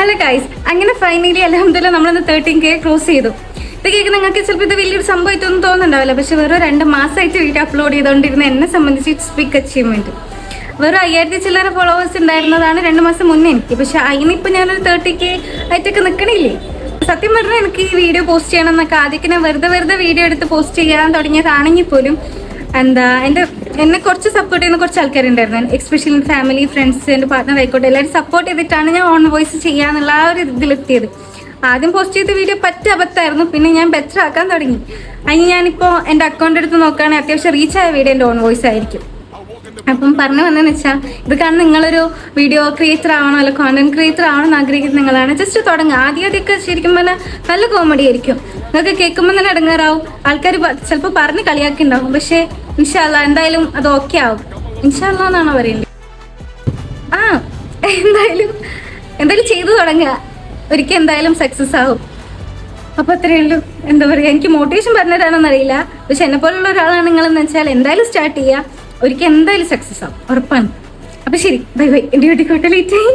Hello guys, അങ്ങനെ finally അൽഹംദുലില്ലാ നമ്മളന്ന് 13K ക്രോസ് ചെയ്തു. ഇത് കേൾക്കുന്ന നിങ്ങൾക്ക് ചിലപ്പോൾ ഇത് വലിയൊരു സംഭവമായിട്ടൊന്നും തോന്നുന്നുണ്ടാവില്ല. പക്ഷെ വെറും 2 മാസമായിട്ട് വീഡിയോ അപ്ലോഡ് ചെയ്തുകൊണ്ടിരുന്ന എന്നെ സംബന്ധിച്ച് ഇറ്റ്സ് ബിഗ് അച്ചീവ്മെന്റ്. വെറും 5000 ചില്ലറ ഫോളോവേഴ്സ് ഉണ്ടായിരുന്നതാണ് 2 മാസം മുന്നേ എനിക്ക്. പക്ഷെ അതിനിപ്പോൾ ഞാനൊരു 30K ആയിട്ടൊക്കെ നിൽക്കണില്ലേ. സത്യം പറഞ്ഞാൽ എനിക്ക് ഈ വീഡിയോ പോസ്റ്റ് ചെയ്യണം എന്നൊക്കെ ആദ്യമൊക്കെ ഞാൻ വെറുതെ വീഡിയോ എടുത്ത് പോസ്റ്റ് ചെയ്യാൻ തുടങ്ങിയതാണെങ്കിൽ പോലും എന്നെ കുറച്ച് സപ്പോർട്ട് ചെയ്യുന്ന കുറച്ച് ആൾക്കാരുണ്ടായിരുന്നു. എസ്പെഷ്യലി ഫാമിലി, ഫ്രണ്ട്സ്, എൻ്റെ പാർട്ട്ണർ ആയിക്കോട്ടെ, എല്ലാവരും സപ്പോർട്ട് ചെയ്തിട്ടാണ് ഞാൻ ഓൺ വോയിസ് ചെയ്യാന്നുള്ള ആ ഒരു ഇതിലെത്തിയത്. ആദ്യം പോസ്റ്റ് ചെയ്ത വീഡിയോ അബദ്ധമായിരുന്നു. പിന്നെ ഞാൻ ബെറ്റർ ആക്കാൻ തുടങ്ങി. അതിന് ഞാനിപ്പോൾ എൻ്റെ അക്കൗണ്ട് എടുത്ത് നോക്കുകയാണെങ്കിൽ അത്യാവശ്യം റീച്ചായ വീഡിയോ എൻ്റെ ഓൺ വോയിസ് ആയിരിക്കും. അപ്പം പറഞ്ഞു വന്നതെന്ന് വെച്ചാൽ, ഇത് കാരണം നിങ്ങളൊരു വീഡിയോ ക്രിയേറ്റർ ആവണോ അല്ല കോണ്ടന്റ് ക്രിയേറ്റർ ആവണമെന്ന് ആഗ്രഹിക്കുന്ന നിങ്ങളാണ്, ജസ്റ്റ് തുടങ്ങുക. ആദ്യമൊക്കെ ശരിക്കും പറഞ്ഞാൽ നല്ല കോമഡി ആയിരിക്കും. നിങ്ങൾക്ക് കേൾക്കുമ്പോൾ തന്നെ ഇടങ്ങാറാവും. ആൾക്കാർ ചിലപ്പോൾ പറഞ്ഞ് കളിയാക്കി ഉണ്ടാവും. പക്ഷേ ഇൻഷാ അല്ലാ എന്തായാലും അത് ഓക്കെ ആവും. ഇൻഷാ അല്ലാ എന്നാണോ പറയേണ്ടത്? എന്തായാലും ചെയ്തു തുടങ്ങുക. ഒരിക്കൽ എന്തായാലും സക്സസ് ആവും. അപ്പൊ അത്രയേ ഉള്ളൂ. എന്താ പറയുക, എനിക്ക് മോട്ടിവേഷൻ പറഞ്ഞുതരാനൊന്നും അറിയില്ല. പക്ഷെ എന്നെ പോലുള്ള ഒരാളാണ് നിങ്ങളെന്ന് വെച്ചാൽ എന്തായാലും സ്റ്റാർട്ട് ചെയ്യുക. ഒരിക്കൽ എന്തായാലും സക്സസ് ആവും, ഉറപ്പാണ്. അപ്പൊ ശരി, ബൈ ബൈ. എൻ്റെ വീട്ടിൽ കോട്ട ലേറ്റ് ആയി.